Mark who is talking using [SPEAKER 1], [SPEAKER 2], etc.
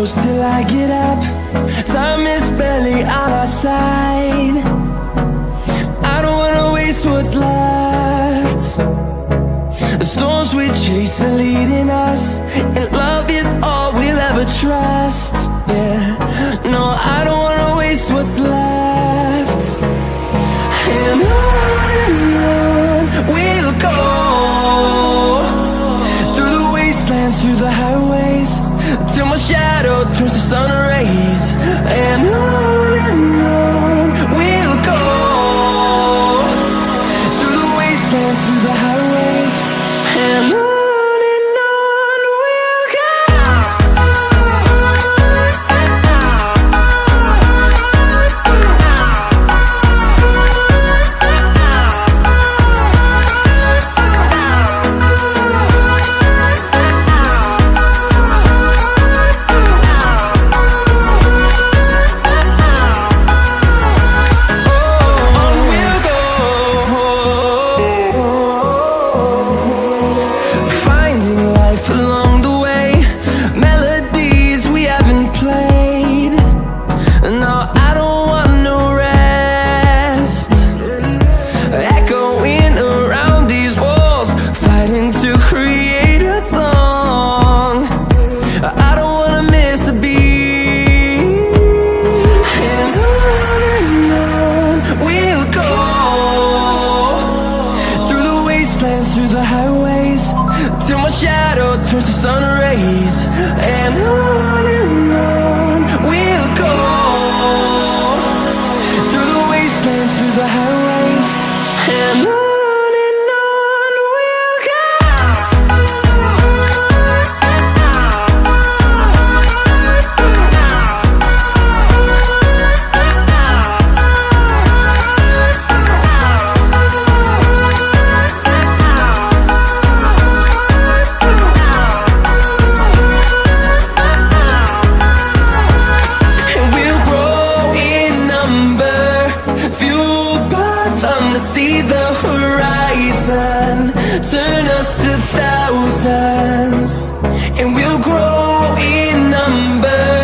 [SPEAKER 1] close till I get up. Time is barely on our side. I don't wanna waste what's left. The storms we chase are leading us, and love is all we'll ever trust. Yeah, no, I don't wanna waste what's left. And on we'll go, through the wastelands, through the highways, till my shadow turns to sun rays. And on we'll go, through the wastelands, through the highways, and on we'll go. Through the highways, till my shadow turns to sun rays. And on we'll go, through the wastelands, through the highways, and on we'll go. See the horizon, turn us to thousands, and we'll grow in number.